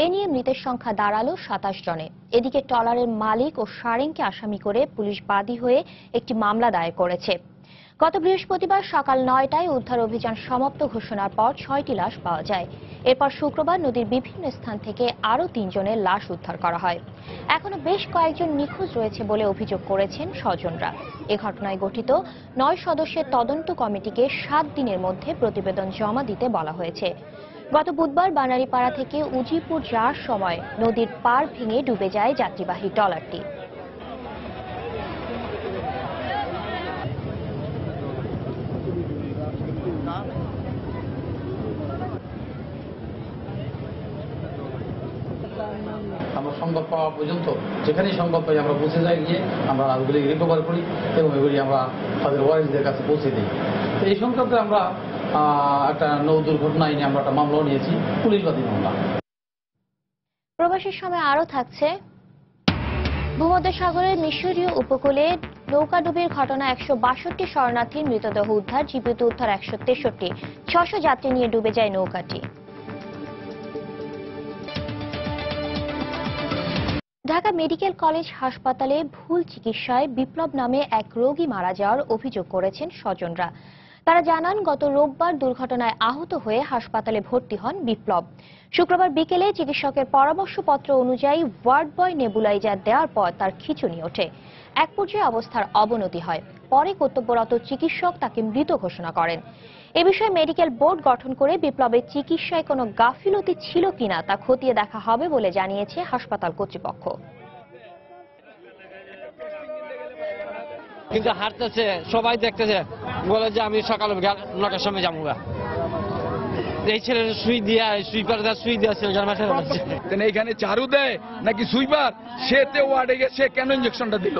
S1: এ নিয়ে মৃতের সংখ্যা দাঁড়ালো 27 জনে। এদিকে ট্রলারের মালিক ও সারেংকে আসামি করে পুলিশ বাদী হয়ে একটি মামলা দায়ের করেছে। গত বৃহস্পতিবার সকাল 9টায় উদ্ধার অভিযান সমাপ্ত ঘোষণার পর 6টি লাশ পাওয়া যায়। এরপর শুক্রবার নদীর বিভিন্ন স্থান থেকে আরও 3 জনের লাশ উদ্ধার করা হয়। এখনো বেশ কয়েকজন নিখোঁজ রয়েছে বলে অভিযোগ করেছেন স্বজনরা। এ ঘটনায় গঠিত 9 সদস্যের তদন্ত কমিটিকে 7 দিনের মধ্যে প্রতিবেদন জমা দিতে বলা হয়েছে। গত বুধবার বানারীপাড়া থেকে উজিপুর যাওয়ার সময় নদীর পাড় ভেঙে ডুবে যায় যাত্রীবাহী ট্রলারটি।
S25: আমরা
S3: সংবাদ পাওয়া পর্যন্ত যেখানেই সংবাদ পাই আমরা পৌঁছে যাই, গিয়ে আমরা ওগুলি রিকভার করি এবং এগুলি আমরা তাদের ওয়ারিসদের কাছে পৌঁছে দিই। তো এই সংক্রান্তে আমরা একটা নৌ দুর্ঘটনা আইনে আমরা একটা মামলাও নিয়েছি, পুলিশবাদী মামলা।
S1: প্রবাসের সময় আরও থাকছে, ভূমধ্যসাগরের মিশরীয় উপকূলে নৌকাডুবির ঘটনা 162 শরণার্থীর মৃতদেহ উদ্ধার, জীবিত উদ্ধার 163, 600 যাত্রী নিয়ে ডুবে যায় নৌকাটি। ঢাকা মেডিকেল কলেজ হাসপাতালে ভুল চিকিৎসায় বিপ্লব নামে এক রোগী মারা যাওয়ার অভিযোগ করেছেন স্বজনরা। তারা জানান, গত রোববার দুর্ঘটনায় আহত হয়ে হাসপাতালে ভর্তি হন বিপ্লব। শুক্রবার বিকেলে চিকিৎসকের পরামর্শপত্র অনুযায়ী ওয়ার্ড বয় নেবুলাইজার দেওয়ার পর তার খিঁচুনি ওঠে। এক পর্যায়ে অবস্থার অবনতি হয়। পরে কর্তব্যরত চিকিৎসক তাকে মৃত ঘোষণা করেন। এ বিষয়ে মেডিকেল বোর্ড গঠন করে বিপ্লবের চিকিৎসায় কোনো গাফিলতি ছিল কিনা তা খতিয়ে দেখা হবে বলে জানিয়েছে হাসপাতাল কর্তৃপক্ষ।
S5: কিন্তু হাঁটতেছে, সবাই দেখতেছে, বলে যে আমি সকালে 9টার সময় যাবো। এই ছেলের সুই দিয়া
S6: এখানে চারু দেয় নাকি সুইপার, সেতে ওয়ার্ডে গেছে কেন ইঞ্জেকশনটা দিল?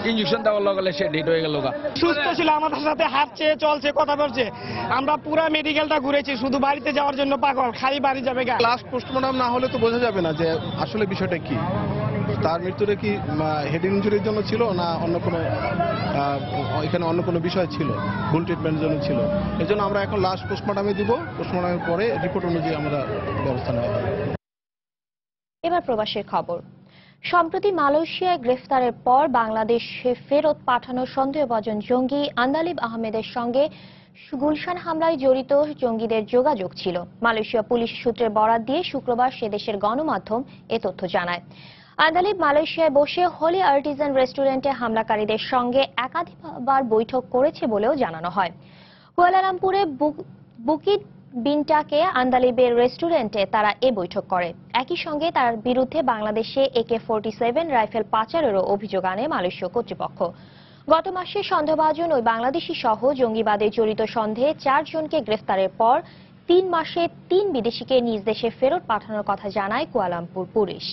S6: ইঞ্জেকশন দেওয়ার লগালে সে ডেট হয়ে গেল।
S8: সুস্থ ছিল, আমাদের সাথে হাঁটছে, চলছে, কথা বলছে। আমরা পুরো মেডিকেলটা ঘুরেছি, শুধু বাড়িতে যাওয়ার জন্য পাগল, খালি বাড়ি যাবে।
S10: লাস্ট পোস্টমর্টম না হলে তো বোঝা যাবে না যে আসলে বিষয়টা কি। তার মৃত্যুটা কি হেড ইনজুরির জন্য ছিল না অন্য কোনো এখানে অন্য কোনো বিষয় ছিল, ভুল ট্রিটমেন্টের জন্য ছিল। এই জন্য আমরা এখন লাস্ট পোস্টমর্টমে দিব, পোস্টমর্টমের পরে রিপোর্ট অনুযায়ী আমরা ব্যবস্থা নেওয়া হবে।
S1: এবার প্রবাসের খবর। সম্প্রতি মালয়েশিয়ায় গ্রেফতারের পর বাংলাদেশে ফেরত পাঠানো সন্দেহভাজন জঙ্গি আন্দালিব আহমেদের সঙ্গে গুলশান হামলায় জড়িত জঙ্গিদের যোগাযোগ ছিল। মালয়েশিয়া পুলিশ সূত্রের বরাত দিয়ে শুক্রবার সে দেশের গণমাধ্যম এ তথ্য জানায়। আন্দালিব মালয়েশিয়ায় বসে হোলি আর্টিজান রেস্টুরেন্টে হামলাকারীদের সঙ্গে একাধিকবার বৈঠক করেছে বলেও জানানো হয়। কুয়ালালামপুরে বুকিট বিনটাকে আন্দালিবের রেস্টুরেন্টে তারা এ বৈঠক করে। একই সঙ্গে তার বিরুদ্ধে বাংলাদেশে AK-47 রাইফেল পাচারেরও অভিযোগ আনে মালয়েশীয় কর্তৃপক্ষ। গত মাসে সন্দেহভাজন ওই বাংলাদেশি সহ জঙ্গিবাদে জড়িত সন্দেহে 4 জনকে গ্রেফতারের পর 3 মাসে 3 বিদেশিকে নিজ দেশে ফেরত পাঠানোর কথা জানায় কুয়ালালামপুর পুলিশ।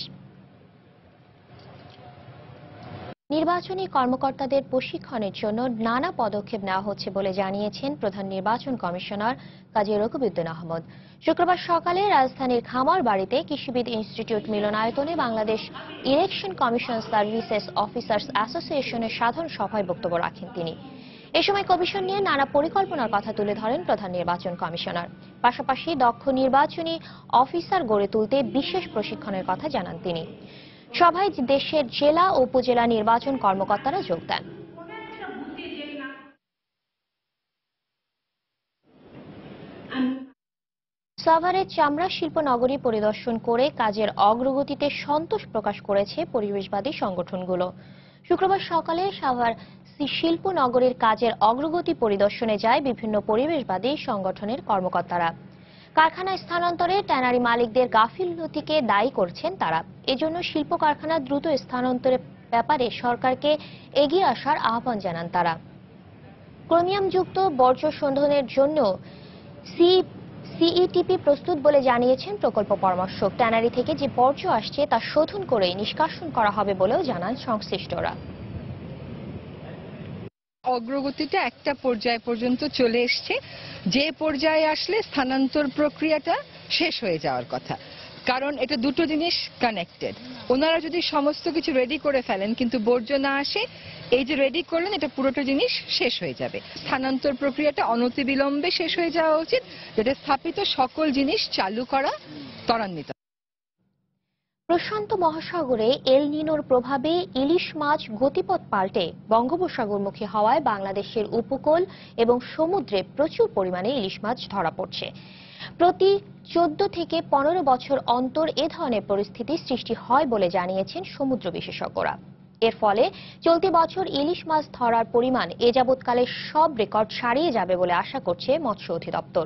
S1: নির্বাচনী কর্মকর্তাদের প্রশিক্ষণের জন্য নানা পদক্ষেপ নেওয়া হচ্ছে বলে জানিয়েছেন প্রধান নির্বাচন কমিশনার কাজী রকিবউদ্দিন আহমদ। শুক্রবার সকালে রাজধানীর খামারবাড়িতে কৃষিবিদ ইনস্টিটিউট মিলনায়তনে Bangladesh election commission services officers অ্যাসোসিয়েশনের সাধারণ সভায় বক্তব্য রাখেন তিনি। এ সময় কমিশন নিয়ে নানা পরিকল্পনার কথা তুলে ধরেন প্রধান নির্বাচন কমিশনার। পাশাপাশি দক্ষ নির্বাচনী অফিসার গড়ে তুলতে বিশেষ প্রশিক্ষণের কথা জানান তিনি। সভায় দেশের জেলা ও উপজেলা নির্বাচন কর্মকর্তারা যোগ দেন। সাভারের চামড়া শিল্প নগরী পরিদর্শন করে কাজের অগ্রগতিতে সন্তোষ প্রকাশ করেছে পরিবেশবাদী সংগঠনগুলো। শুক্রবার সকালে সাভার শিল্প নগরীর কাজের অগ্রগতি পরিদর্শনে যায় বিভিন্ন পরিবেশবাদী সংগঠনের কর্মকর্তারা। কারখানা স্থানান্তরে ট্যানারি মালিকদের গাফিলতিকে দায়ী করছেন তারা। এজন্য শিল্প কারখানা দ্রুত স্থানান্তরের ব্যাপারে সরকারকে এগিয়ে আসার আহ্বান জানান তারা। ক্রোমিয়ামযুক্ত বর্জ্য শোধনের জন্য সিইটিপি প্রস্তুত বলে জানিয়েছেন প্রকল্প পরামর্শক। ট্যানারি থেকে যে বর্জ্য আসছে তা শোধন করেই নিষ্কাশন করা হবে বলেও জানান সংশ্লিষ্টরা।
S26: অগ্রগতিটা একটা পর্যায় পর্যন্ত চলে এসছে, যে পর্যায়ে আসলে স্থানান্তর প্রক্রিয়াটা শেষ হয়ে যাওয়ার কথা, কারণ এটা দুটো জিনিস কানেক্টেড। ওনারা যদি সমস্ত কিছু রেডি করে ফেলেন কিন্তু বর্জ্য না আসে, এই যে রেডি করলেন এটা পুরোটা জিনিস শেষ হয়ে যাবে। স্থানান্তর প্রক্রিয়াটা অনতিবিলম্বে শেষ হয়ে যাওয়া উচিত, যেটা স্থাপিত সকল জিনিস চালু করা ত্বরান্বিত।
S1: প্রশান্ত মহাসাগরে এল নিনোর প্রভাবে ইলিশ মাছ গতিপথ পাল্টে বঙ্গোপসাগরমুখী হওয়ায় বাংলাদেশের উপকূল এবং সমুদ্রে প্রচুর পরিমাণে ইলিশ মাছ ধরা পড়ছে। প্রতি 14 থেকে 15 বছর অন্তর এ ধরনের পরিস্থিতি সৃষ্টি হয় বলে জানিয়েছেন সমুদ্র বিশেষজ্ঞরা। এর ফলে চলতি বছর ইলিশ মাছ ধরার পরিমাণ এ যাবৎকালে সব রেকর্ড ছাড়িয়ে যাবে বলে আশা করছে মৎস্য অধিদপ্তর।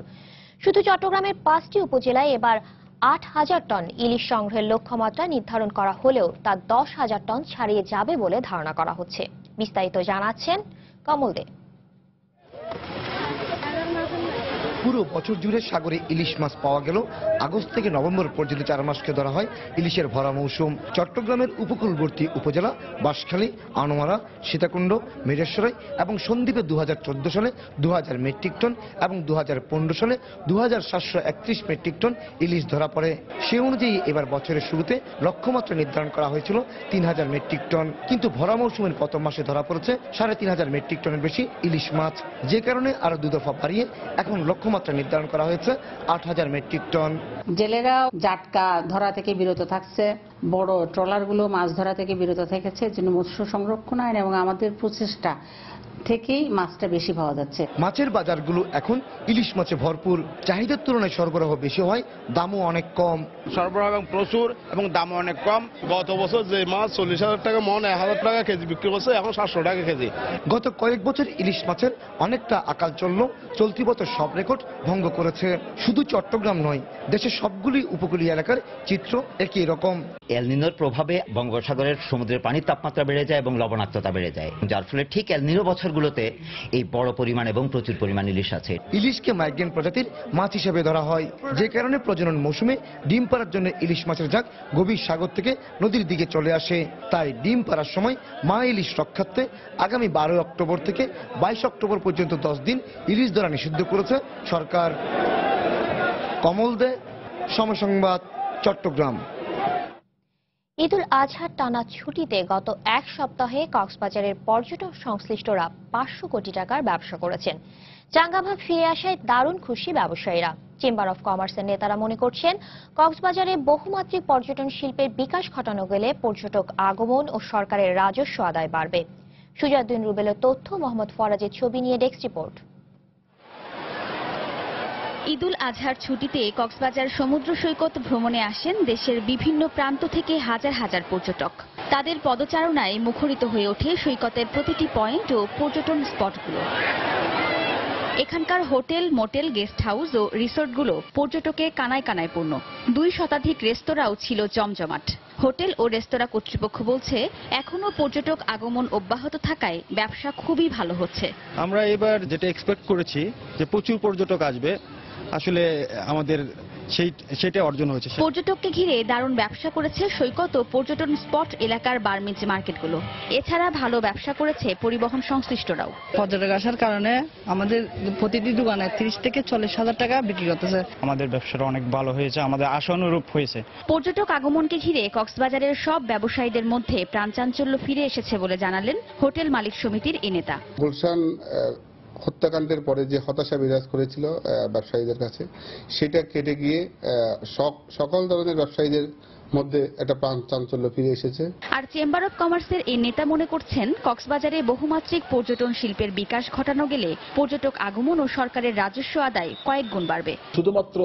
S1: শুধু চট্টগ্রামের 5টি উপজেলায় এবার 8,000 টন ইলিশ সংগ্রহের লক্ষ্যমাত্রা নির্ধারণ করা হলেও তা 10,000 টন ছাড়িয়ে যাবে বলে ধারণা করা হচ্ছে। বিস্তারিত জানাচ্ছেন কমল দে।
S7: পুরো বছর জুড়ে সাগরে ইলিশ মাছ পাওয়া গেল আগস্ট থেকে নভেম্বর পর্যন্ত 4 মাসকে ধরা হয় ইলিশের ভরা মৌসুম। চট্টগ্রামের উপকূলবর্তী উপজেলা বাঁশখালী, আনোয়ারা, সীতাকুণ্ড, মিরেশ্বরাই এবং সন্দ্বীপে 2014 সালে 2000 মেট্রিক টন এবং 2015 সালে 2731 মেট্রিক টন ইলিশ ধরা পড়ে। সে অনুযায়ী এবার বছরের শুরুতে লক্ষ্যমাত্রা নির্ধারণ করা হয়েছিল 3000 মেট্রিক টন, কিন্তু ভরা মৌসুমের প্রথম মাসে ধরা পড়েছে 3500 মেট্রিক টনের বেশি ইলিশ মাছ, যে কারণে আরো 2 দফা বাড়িয়ে এখন লক্ষ্যমাত্রা নির্ধারণ করা হয়েছে 8000 মেট্রিক টন।
S9: জেলেরা জাটকা ধরা থেকে বিরত থাকছে, বড় ট্রলারগুলো মাছ ধরা থেকে বিরত থেকেছে, জন্য মৎস্য সংরক্ষণ আইন এবং আমাদের প্রচেষ্টা থেকেই মাছটা বেশি পাওয়া যাচ্ছে।
S7: মাছের বাজারগুলো এখন ইলিশ মাছে ভরপুর, চাহিদার তুলনায় সরবরাহ বেশি হয়, দামও অনেক কম।
S8: সরবরাহ এবং প্রচুর এবং দামও অনেক কম। গত বছর যে মাছ 40,000 টাকা মন 1000 টাকা কেজি বিক্রি করছে, এখন 700 টাকা কেজি।
S7: গত কয়েক বছর ইলিশ মাছের অনেকটা আকাল চলল, চলতি বছর সব রেকর্ড ভঙ্গ করেছে। শুধু চট্টগ্রাম নয়, দেশের সবগুলি উপকূলীয় এলাকার চিত্র একই রকম।
S11: এল নিনোর প্রভাবে বঙ্গোপসাগরের সমুদ্রের পানির তাপমাত্রা বেড়ে যায় এবং লবণাক্ততা বেড়ে যায়, যার ফলে ঠিক এল নিনো বছরগুলোতে এই বড় পরিমাণ এবং প্রচুর পরিমাণ ইলিশ আছে।
S7: ইলিশকে মাইগ্রেন্ট প্রজাতির মাছ হিসেবে ধরা হয়, যে কারণে প্রজনন মৌসুমে ডিম পাড়ার জন্য ইলিশ মাছের ঝাঁক গভীর সাগর থেকে নদীর দিকে চলে আসে। তাই ডিম পাড়ার সময় মা ইলিশ রক্ষার্থে আগামী 12 অক্টোবর থেকে 22 অক্টোবর পর্যন্ত 10 দিন ইলিশ ধরা নিষিদ্ধ করেছে সরকার। কমল দে, সময় সংবাদ, চট্টগ্রাম।
S1: ঈদুল আজহার টানা ছুটিতে গত এক সপ্তাহে কক্সবাজারের পর্যটন সংশ্লিষ্টরা 500 কোটি টাকার ব্যবসা করেছেন। চাঙ্গাভাব ফিরে আসায় দারুণ খুশি ব্যবসায়ীরা। চেম্বার অফ কমার্সের নেতারা মনে করছেন, কক্সবাজারে বহুমাত্রিক পর্যটন শিল্পের বিকাশ ঘটানো গেলে পর্যটক আগমন ও সরকারের রাজস্ব আদায় বাড়বে। সুজাউদ্দিন রুবেলের তথ্য, মোহাম্মদ ফরাজের ছবি নিয়ে ডেস্ক রিপোর্ট।
S13: ঈদুল আজহার ছুটিতে কক্সবাজার সমুদ্র সৈকত ভ্রমণে আসেন দেশের বিভিন্ন প্রান্ত থেকে হাজার হাজার পর্যটক। তাদের পদচারণায় মুখরিত হয়ে ওঠে সৈকতের প্রতিটি পয়েন্ট ও পর্যটন স্পটগুলো। এখানকার হোটেল, মোটেল, গেস্ট হাউস ও রিসোর্টগুলো পর্যটকে কানায় কানায় পূর্ণ। 2 শতাধিক রেস্তোরাঁও ছিল জমজমাট। হোটেল ও রেস্তোরাঁ কর্তৃপক্ষ বলছে, এখনো পর্যটক আগমন অব্যাহত থাকায় ব্যবসা খুবই ভালো হচ্ছে।
S14: আমরা এবার যেটা এক্সপেক্ট করেছি যে প্রচুর পর্যটক আসবে, আসলে আমাদের সেটা অর্জন হয়েছে।
S13: পর্যটককে ঘিরে দারুণ ব্যবসা করেছে সৈকত ও পর্যটন স্পট এলাকার বার্মিজ মার্কেটগুলো। এছাড়া ভালো ব্যবসা করেছে পরিবহন সংশ্লিষ্টরাও।
S15: পর্যটক আসার কারণে আমাদের প্রতিটি দোকানে 30 থেকে 40,000 টাকা বিক্রি করতেছে।
S14: আমাদের ব্যবসাটা অনেক ভালো হয়েছে, আমাদের আশানুরূপ হয়েছে।
S13: পর্যটক আগমনকে ঘিরে কক্সবাজারের সব ব্যবসায়ীদের মধ্যে প্রাণচাঞ্চল্য ফিরে এসেছে বলে জানালেন হোটেল মালিক সমিতির এই নেতা।
S27: গুলশান হত্যাকাণ্ডের পরে যে হতাশা বিরাজ করেছিল ব্যবসায়ীদের কাছে, সেটা কেটে গিয়ে সকল ধরনের ব্যবসায়ীদের মধ্যে একটা প্রাণ চাঞ্চল্য ফিরে এসেছে।
S13: আর চেম্বার অফ কমার্সের এই নেতা মনে করছেন, কক্সবাজারে বহুমাত্রিক পর্যটন শিল্পের বিকাশ ঘটানো গেলে পর্যটক আগমন ও সরকারের রাজস্ব আদায় কয়েক গুণ বাড়বে।
S28: শুধুমাত্র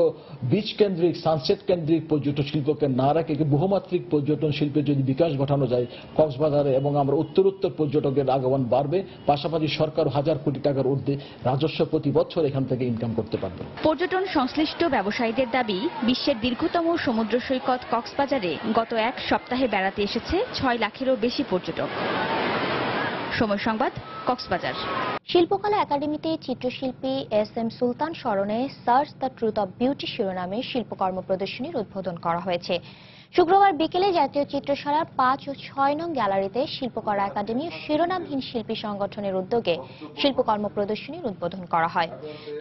S28: বিচ কেন্দ্রিক, সানসেট কেন্দ্রিক পর্যটন শিল্পকে না রেখে বহুমাত্রিক পর্যটন শিল্পের যদি বিকাশ ঘটানো যায় কক্সবাজারে, এবং আমরা উত্তরোত্তর পর্যটকের আগমন বাড়বে, পাশাপাশি সরকার 1000 কোটি টাকার ঊর্ধ্বে রাজস্ব প্রতি বছর এখান থেকে ইনকাম করতে পারবে।
S13: পর্যটন সংশ্লিষ্ট ব্যবসায়ীদের দাবি, বিশ্বের দীর্ঘতম সমুদ্র সৈকত কক্সবাজারে গত এক সপ্তাহে বেড়াতে এসেছে 6 লাখেরও বেশি পর্যটক। সময় সংবাদ, কক্সবাজার।
S1: শিল্পকলা একাডেমিতে চিত্রশিল্পী SM সুলতান স্মরণে search the truth of beauty শিরোনামে শিল্পকর্ম প্রদর্শনীর উদ্বোধন করা হয়েছে। শুক্রবার বিকেলে জাতীয় চিত্রশালার 5 ও 6 নং গ্যালারিতে শিল্পকলা একাডেমি ও শিরোনামহীন শিল্পী সংগঠনের উদ্যোগে শিল্পকর্ম প্রদর্শনীর উদ্বোধন করা হয়।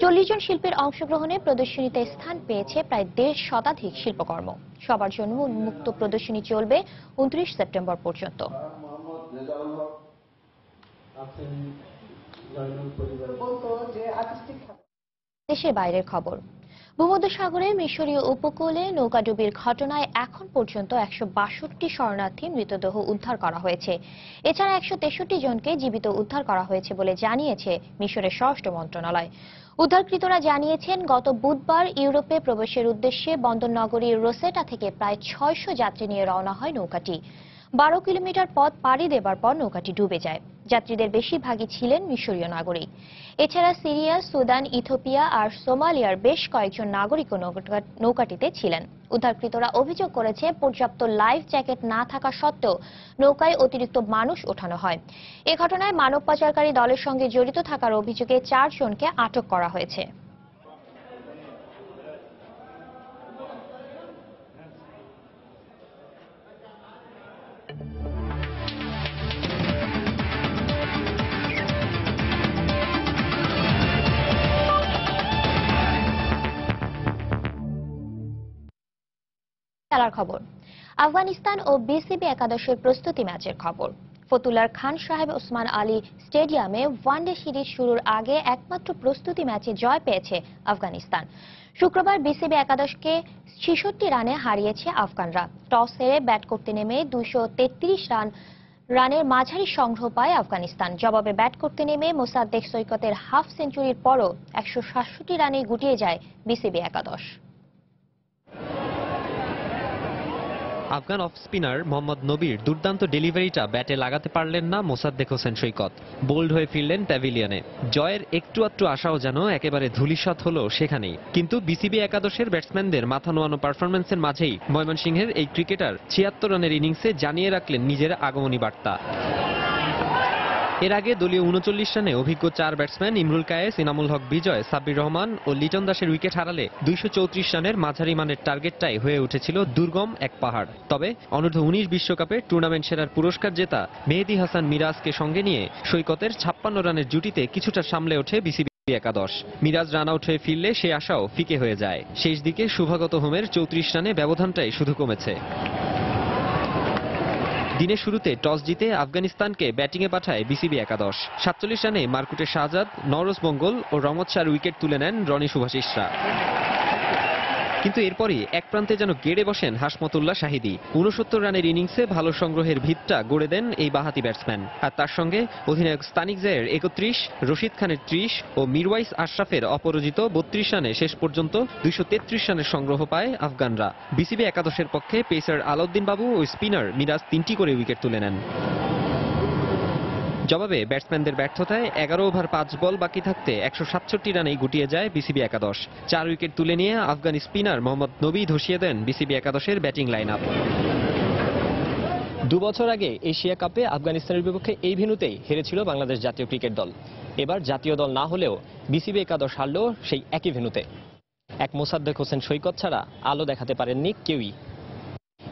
S1: 40 জন শিল্পীর অংশগ্রহণে প্রদর্শনীতে স্থান পেয়েছে প্রায় 1.5 শতাধিক শিল্পকর্ম। সবার জন্য উন্মুক্ত প্রদর্শনী চলবে 29 সেপ্টেম্বর পর্যন্ত। দেশের বাইরের খবর। ভূমধ্যসাগরের মিশরীয় উপকূলে নৌকাডুবির ঘটনায় এখন পর্যন্ত 162 শরণার্থীর মৃতদেহ উদ্ধার করা হয়েছে। এছাড়া 163 জনকে জীবিত উদ্ধার করা হয়েছে বলে জানিয়েছে মিশরের স্বরাষ্ট্র মন্ত্রণালয়। উদ্ধারকৃতরা জানিয়েছেন, গত বুধবার ইউরোপে প্রবেশের উদ্দেশ্যে বন্দরনগরী রোসেটা থেকে প্রায় 600 যাত্রী নিয়ে রওনা হয় নৌকাটি। 12 কিলোমিটার পথ পাড়ি দেবার পর নৌকাটি ডুবে যায়। যাত্রীদের বেশিরভাগই ছিলেন মিশরীয় নাগরিক। এছাড়া সিরিয়া, সুদান, ইথিওপিয়া আর সোমালিয়ার বেশ কয়েকজন নাগরিকও নৌকাটিতে ছিলেন। উদ্ধারকৃতরা অভিযোগ করেছে, পর্যাপ্ত লাইফ জ্যাকেট না থাকা সত্ত্বেও নৌকায় অতিরিক্ত মানুষ ওঠানো হয়। এ ঘটনায় মানব পাচারকারী দলের সঙ্গে জড়িত থাকার অভিযোগে 4 জনকে আটক করা হয়েছে। খেলার খবর, আফগানিস্তান ও বিসিবি একাদশের প্রস্তুতি ম্যাচের খবর। ফতুল্লার খান সাহেব ওসমান আলী স্টেডিয়ামে ওয়ানডে সিরিজ শুরুর আগে একমাত্র প্রস্তুতি ম্যাচে জয় পেয়েছে আফগানিস্তান। শুক্রবার বিসিবি একাদশকে ৬৬ রানে হারিয়েছে আফগানরা। টস হেরে ব্যাট করতে নেমে ২৩৩ রানের মাঝারি সংগ্রহ পায় আফগানিস্তান। জবাবে ব্যাট করতে নেমে মোসাদ্দেক সৈকতের হাফ সেঞ্চুরির পরও ১৬৭ রানে গুটিয়ে যায় বিসিবি একাদশ।
S12: আফগান অফ স্পিনার মোহাম্মদ নবীর দুর্দান্ত ডেলিভারিটা ব্যাটে লাগাতে পারলেন না মোসাদ্দেক হোসেন সৈকত। বোল্ড হয়ে ফিরলেন প্যাভিলিয়নে। জয়ের একটু আধটু আশাও যেন একেবারে ধূলিসাৎ হলো সেখানেই। কিন্তু বিসিবি একাদশের ব্যাটসম্যানদের মাথা নোয়ানো পারফরম্যান্সের মাঝেই ময়মনসিংহের এই ক্রিকেটার ৭৬ রানের ইনিংসে জানিয়ে রাখলেন নিজের আগমনী বার্তা। এর আগে দলীয় ৩৯ রানে অভিজ্ঞ ৪ ব্যাটসম্যান ইমরুল কায়েস, ইনামুল হক বিজয়, সাব্বির রহমান ও লিটন দাসের উইকেট হারালে ২৩৪ রানের মাঝারি মানের টার্গেটটাই হয়ে উঠেছিল দুর্গম এক পাহাড়। তবে অনূর্ধ্ব ১৯ বিশ্বকাপে টুর্নামেন্ট সেরার পুরস্কার জেতা মেহেদী হাসান মিরাজকে সঙ্গে নিয়ে সৈকতের ৫৬ রানের জুটিতে কিছুটা সামলে ওঠে বিসিবি একাদশ। মিরাজ রান আউট হয়ে ফিরলে সে আশাও ফিকে হয়ে যায়। শেষ দিকে শুভাগত হোমের ৩৪ রানে ব্যবধানটাই শুধু কমেছে। দিনের শুরুতে টস জিতে আফগানিস্তানকে ব্যাটিংয়ে পাঠায় বিসিবি একাদশ। ৪৭ রানে মারকুটে শাহজাদ, নওরোজ মঙ্গল ও রহমত শাহর উইকেট তুলে নেন রনি শুভাশিসরা। কিন্তু এরপরই এক প্রান্তে যেন গেড়ে বসেন হাসমতুল্লাহ শাহিদি। ৬৯ রানের ইনিংসে ভালো সংগ্রহের ভিতটা গড়ে দেন এই বাঁহাতি ব্যাটসম্যান। আর তার সঙ্গে অধিনায়ক স্তানিক জায়ের ৩১, রশিদ খানের ৩০ ও মিরওয়াইস আশরাফের অপরাজিত ৩২ রানে শেষ পর্যন্ত ২৩৩ রানের সংগ্রহ পায় আফগানরা। বিসিবি একাদশের পক্ষে পেসার আলাউদ্দিন বাবু ও স্পিনার মিরাজ ৩টি করে উইকেট তুলে নেন। জবাবে ব্যাটসম্যানদের ব্যর্থতায় ১১ ওভার ৫ বল বাকি থাকতে ১৬৭ রানেই গুটিয়ে যায় বিসিবি একাদশ। ৪ উইকেট তুলে নিয়ে আফগান স্পিনার মোহাম্মদ নবী ধসিয়ে দেন বিসিবি একাদশের ব্যাটিং লাইন আপ।
S16: ২ বছর আগে এশিয়া কাপে আফগানিস্তানের বিপক্ষে এই ভেন্যুতেই হেরেছিল বাংলাদেশ জাতীয় ক্রিকেট দল। এবার জাতীয় দল না হলেও বিসিবি একাদশ হারলেও সেই একই ভেন্যুতে। এক মোসাদ্দেক হোসেন সৈকত ছাড়া আলো দেখাতে পারেননি কেউই।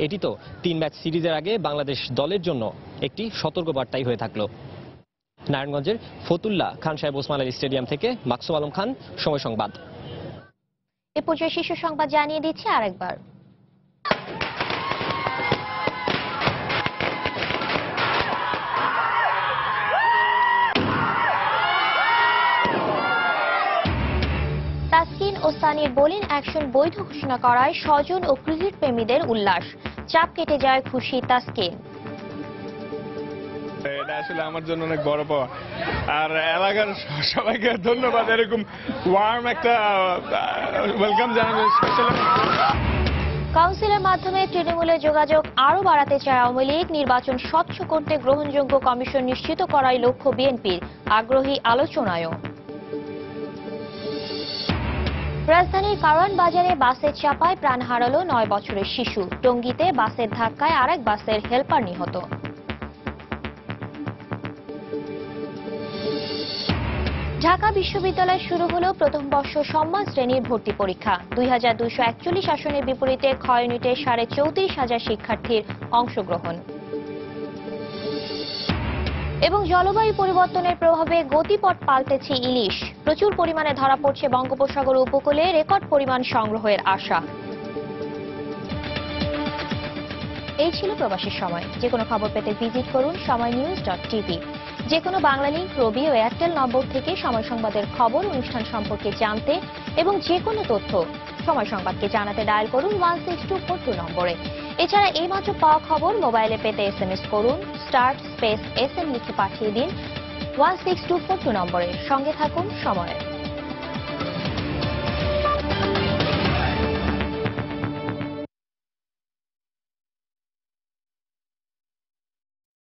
S16: এটি তো ৩ ম্যাচ সিরিজের আগে বাংলাদেশ দলের জন্য একটি সতর্কবার্তাই হয়ে থাকলো। নারায়ণগঞ্জের ফতুল্লা খান সাহেব ওসমান আলী স্টেডিয়াম থেকে মাকসুম আলম খান, সময় সংবাদ।
S1: এ পর্যায়ে শীর্ষ সংবাদ জানিয়ে দিচ্ছি আরেকবার। তাসকিন ও সানির বোলিং অ্যাকশন বৈধ ঘোষণা করায় স্বজন ও ক্রিকেট প্রেমীদের উল্লাস। চাপ কেটে যায় খুশি তাসকিন।
S17: এটা আসলে আমার জন্য অনেক বড় পাওয়া। আর এলাকার সবাইকে ধন্যবাদ, এরকম ওয়ার্ম একটা ওয়েলকাম জানানো।
S1: কাউন্সিলের মাধ্যমে তৃণমূলে যোগাযোগ আরও বাড়াতে চায় আওয়ামী লীগ। নির্বাচন স্বচ্ছ করতে গ্রহণযোগ্য কমিশন নিশ্চিত করাই লক্ষ্য বিএনপির, আগ্রহী আলোচনায়ও। রাজধানীর কারওয়ান বাজারে বাসের চাপায় প্রাণ হারালো ৯ বছরের শিশু। টঙ্গীতে বাসের ধাক্কায় আরেক বাসের হেলপার নিহত। ঢাকা বিশ্ববিদ্যালয়ে শুরু হলো প্রথম বর্ষ সম্মান শ্রেণীর ভর্তি পরীক্ষা। ২২৪১ আসনের বিপরীতে খ ইউনিটে ৩৪,৫০০ শিক্ষার্থীর অংশগ্রহণ। এবং জলবায়ু পরিবর্তনের প্রভাবে গতিপথ পাল্টেছে ইলিশ। প্রচুর পরিমাণে ধরা পড়ছে বঙ্গোপসাগর উপকূলে, রেকর্ড পরিমাণ সংগ্রহের আশা। এই ছিল প্রবাসীর সময়। যে কোনো খবর পেতে ভিজিট করুন সময়নিউজ.টিভি। যে কোনো বাংলা লিংক, রবি ও এয়ারটেল নম্বর থেকে সময় সংবাদের খবর, অনুষ্ঠান সম্পর্কে জানতে এবং যে কোনো তথ্য সময় সংবাদকে জানাতে ডায়াল করুন 16242 নম্বরে। এছাড়া এইমাত্র পাওয়া খবর মোবাইলে পেতে SMS করুন *SM লিখে পাঠিয়ে দিন 16242 নম্বরে। সঙ্গে থাকুন সময়ে।